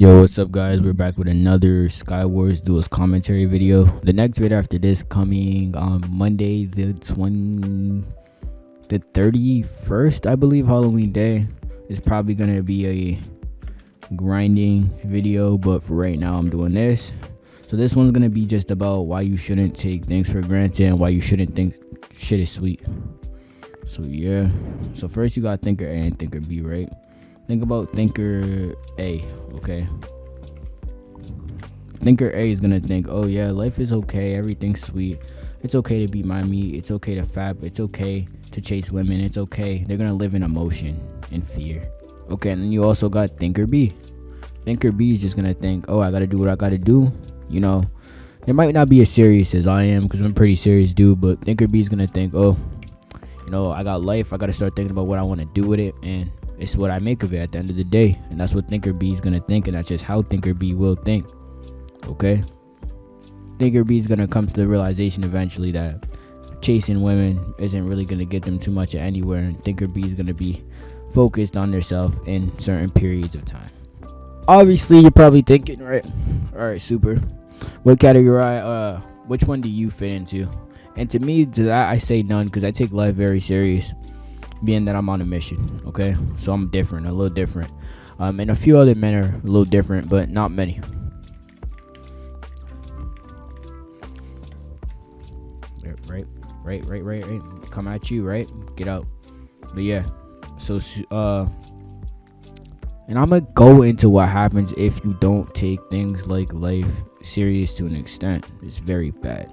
Yo, what's up guys? We're back with another Skywars Duels commentary video. The next video after this coming on Monday the 31st, I believe, Halloween day, is probably gonna be a grinding video, but for right now I'm doing this. So this one's gonna be just about why you shouldn't take things for granted and why you shouldn't think shit is sweet. So yeah, so first you got thinker A and thinker B, right? Think about thinker A, okay? Thinker A is gonna think, oh yeah, life is okay, everything's sweet. It's okay to be my meat, it's okay to fap, it's okay to chase women, it's okay. They're gonna live in emotion and fear. Okay, and then you also got thinker B. Thinker B is just gonna think, oh, I gotta do what I gotta do. You know, they might not be as serious as I am, because I'm a pretty serious dude, but thinker B is gonna think, oh, you know, I got life, I gotta start thinking about what I want to do with it, and it's what I make of it at the end of the day. And that's what thinker B is gonna think, and that's just how thinker B will think. Okay, thinker B is gonna come to the realization eventually that chasing women isn't really gonna get them too much anywhere, and thinker B is gonna be focused on themselves in certain periods of time. Obviously you're probably thinking, right, all right, super, what category, which one do you fit into? And to me, to that I say none, because I take life very serious, being that I'm on a mission. Okay, so I'm different, a little different, and a few other men are a little different, but not many. Right, come at you, right, get out. But yeah, so and I'm gonna go into what happens if you don't take things like life serious to an extent. It's very bad.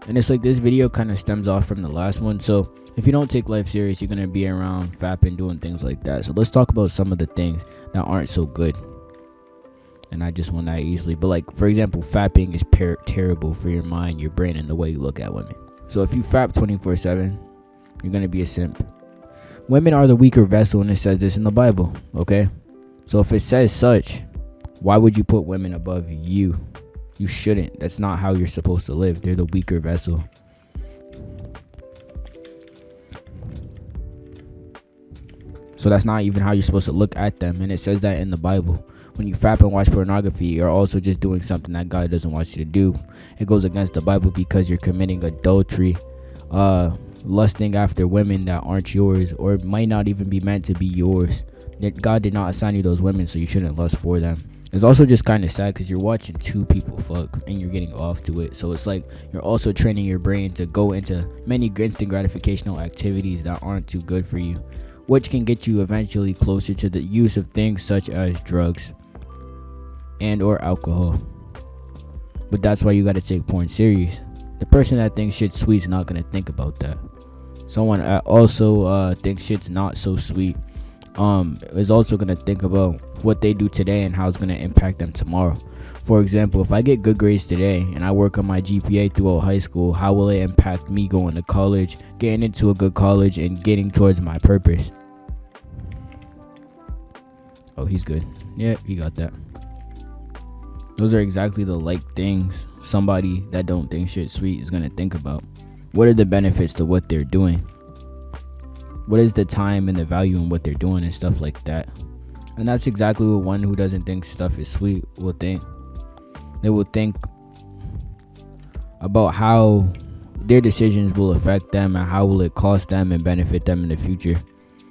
And it's like this video kind of stems off from the last one. So if you don't take life serious, you're gonna be around fapping, doing things like that. So let's talk about some of the things that aren't so good. And I just won that easily. But like, for example, fapping is terrible for your mind, your brain, and the way you look at women. So if you fap 24/7, you're gonna be a simp. Women are the weaker vessel, and it says this in the Bible. Okay, so if it says such, why would you put women above you? You shouldn't. That's not how you're supposed to live. They're the weaker vessel. So that's not even how you're supposed to look at them. And it says that in the Bible. When you fap and watch pornography, you're also just doing something that God doesn't want you to do. It goes against the Bible because you're committing adultery, lusting after women that aren't yours, or might not even be meant to be yours. God did not assign you those women, so you shouldn't lust for them. It's also just kind of sad because you're watching two people fuck and you're getting off to it. So it's like you're also training your brain to go into many instant gratificational activities that aren't too good for you, which can get you eventually closer to the use of things such as drugs and or alcohol. But that's why you got to take porn serious. The person that thinks shit's sweet is not going to think about that. Someone also thinks shit's not so sweet is also going to think about what they do today and how it's going to impact them tomorrow. For example, if I get good grades today and I work on my GPA throughout high school, how will it impact me going to college, getting into a good college, and getting towards my purpose? Oh, he's good. Yeah, he got that. Those are exactly the like things somebody that don't think shit sweet is going to think about. What are the benefits to what they're doing? What is the time and the value in what they're doing and stuff like that? And that's exactly what one who doesn't think stuff is sweet will think. They will think about how their decisions will affect them and how will it cost them and benefit them in the future.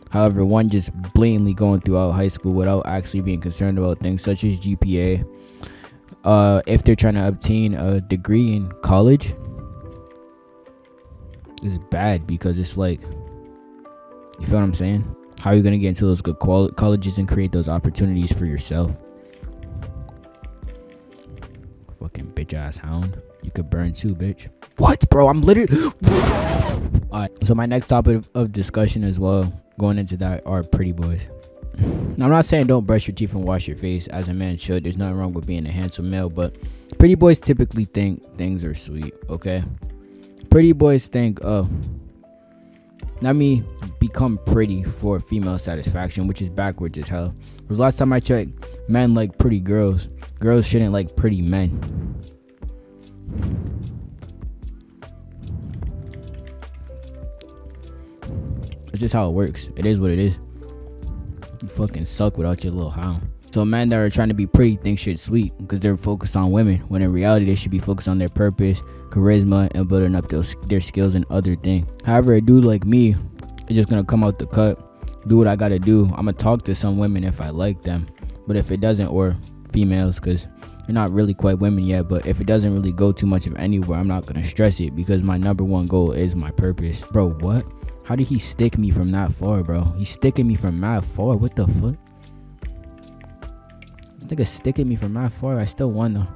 However, one just blatantly going throughout high school without actually being concerned about things such as GPA, if they're trying to obtain a degree in college, is bad, because it's like, you feel what I'm saying? How are you going to get into those good colleges and create those opportunities for yourself? Fucking bitch ass hound. You could burn too, bitch. What, bro? I'm literally... Alright, so my next topic of discussion as well, going into that, are pretty boys. Now, I'm not saying don't brush your teeth and wash your face, as a man should. There's nothing wrong with being a handsome male, but pretty boys typically think things are sweet, okay? Pretty boys think, oh, let me become pretty for female satisfaction, which is backwards as hell. Because last time I checked, men like pretty girls. Girls shouldn't like pretty men. It's just how it works. It is what it is. You fucking suck without your little hound. So men that are trying to be pretty think shit sweet because they're focused on women, when in reality they should be focused on their purpose, charisma, and building up their skills and other things. However, a dude like me is just gonna come out the cut, do what I gotta do. I'm gonna talk to some women if I like them, but if it doesn't, or females, because they're not really quite women yet, but if it doesn't really go too much of anywhere, I'm not gonna stress it because my number one goal is my purpose. Bro, what? How did he stick me from that far, bro? He's sticking me from that far. What the fuck? This nigga sticking me from that far. I still won though.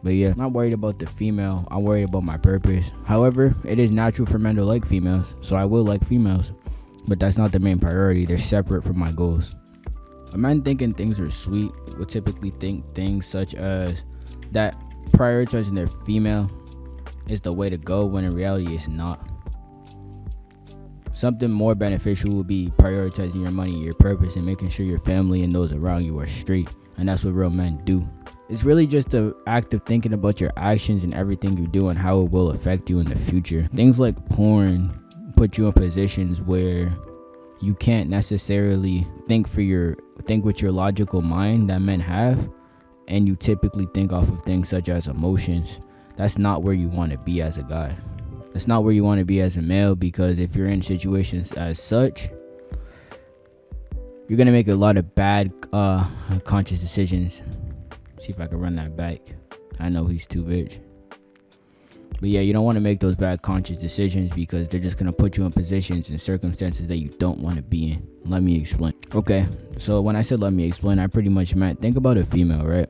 But yeah, I'm not worried about the female. I'm worried about my purpose. However, it is natural for men to like females, so I will like females. But that's not the main priority. They're separate from my goals. A man thinking things are sweet will typically think things such as that prioritizing their female is the way to go, when in reality it's not. Something more beneficial would be prioritizing your money, your purpose, and making sure your family and those around you are straight. And that's what real men do. It's really just the act of thinking about your actions and everything you do and how it will affect you in the future. Things like porn put you in positions where you can't necessarily think with your logical mind that men have, and you typically think off of things such as emotions. That's not where you want to be as a guy. That's not where you want to be as a male, because if you're in situations as such, you're gonna make a lot of bad conscious decisions. See if I can run that back. I know he's too bitch. But yeah, you don't want to make those bad conscious decisions because they're just going to put you in positions and circumstances that you don't want to be in. Let me explain. Okay, so when I said let me explain, I pretty much meant think about a female, right?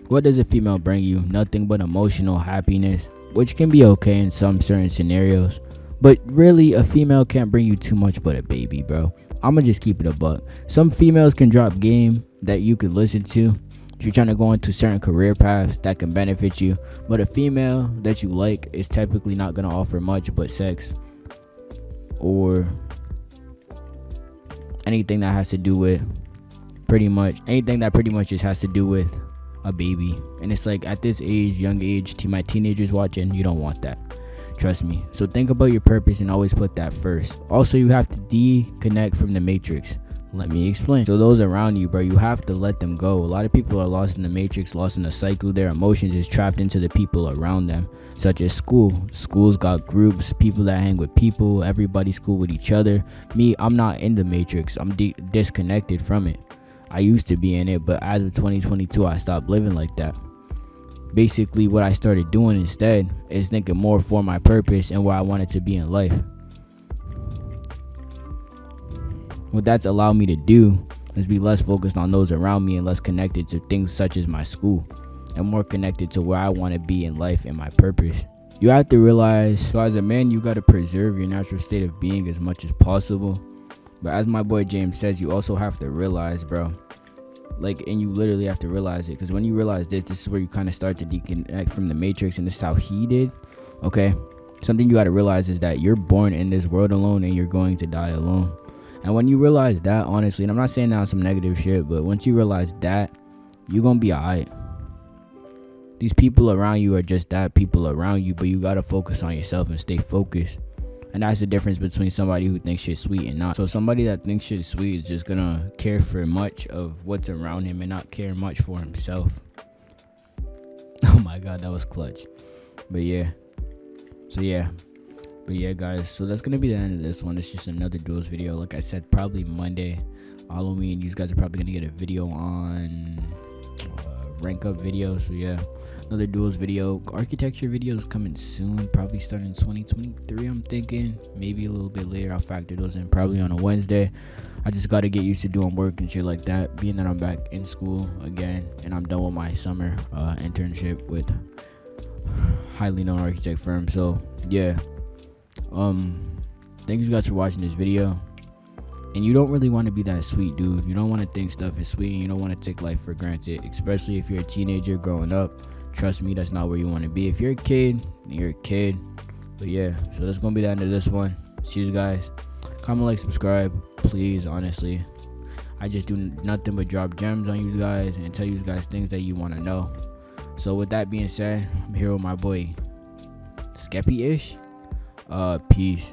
What does a female bring you? Nothing but emotional happiness, which can be okay in some certain scenarios. But really, a female can't bring you too much but a baby, bro. I'm going to just keep it a buck. Some females can drop game that you could listen to if you're trying to go into certain career paths that can benefit you, but a female that you like is typically not going to offer much but sex or anything that has to do with just has to do with a baby. And it's like, at this age, young age, to my teenagers watching, you don't want that, trust me. So think about your purpose and always put that first. Also, you have to disconnect from the matrix. Let me explain. So those around you, bro, you have to let them go. A lot of people are lost in the matrix, lost in the cycle. Their emotions is trapped into the people around them, such as school. School's got groups, people that hang with people. Everybody's cool with each other. Me, I'm not in the matrix. I'm disconnected from it. I used to be in it, but as of 2022, I stopped living like that. Basically, what I started doing instead is thinking more for my purpose and where I wanted to be in life. What that's allowed me to do is be less focused on those around me and less connected to things such as my school, and more connected to where I want to be in life and my purpose. You have to realize, so as a man, you got to preserve your natural state of being as much as possible. But as my boy James says, you also have to realize, bro, and you literally have to realize it, because when you realize this is where you kind of start to disconnect from the matrix, and this is how he did. Okay, something you got to realize is that you're born in this world alone and you're going to die alone. And when you realize that, honestly, and I'm not saying that on some negative shit, but once you realize that, you're gonna be alright. These people around you are just that, people around you, but you gotta focus on yourself and stay focused. And that's the difference between somebody who thinks shit's sweet and not. So somebody that thinks shit's sweet is just gonna care for much of what's around him and not care much for himself. Oh my god, that was clutch. But yeah. But yeah, guys, so that's gonna be the end of this one. It's just another duels video. Like I said, probably Monday, Halloween. You guys are probably gonna get a video on rank up video. So yeah, another duels video. Architecture videos coming soon, probably starting in 2023. I'm thinking maybe a little bit later. I'll factor those in probably on a Wednesday. I just gotta get used to doing work and shit like that, being that I'm back in school again and I'm done with my summer internship with highly known architect firm. So yeah. Thank you guys for watching this video. And you don't really want to be that sweet dude. You don't want to think stuff is sweet, and you don't want to take life for granted, especially if you're a teenager growing up. Trust me, that's not where you want to be. If you're a kid, you're a kid. But yeah, so that's gonna be the end of this one. See you guys. Comment, like, subscribe, please. Honestly, I just do nothing but drop gems on you guys and tell you guys things that you want to know. So with that being said, I'm here with my boy Skeppy-ish. Peace.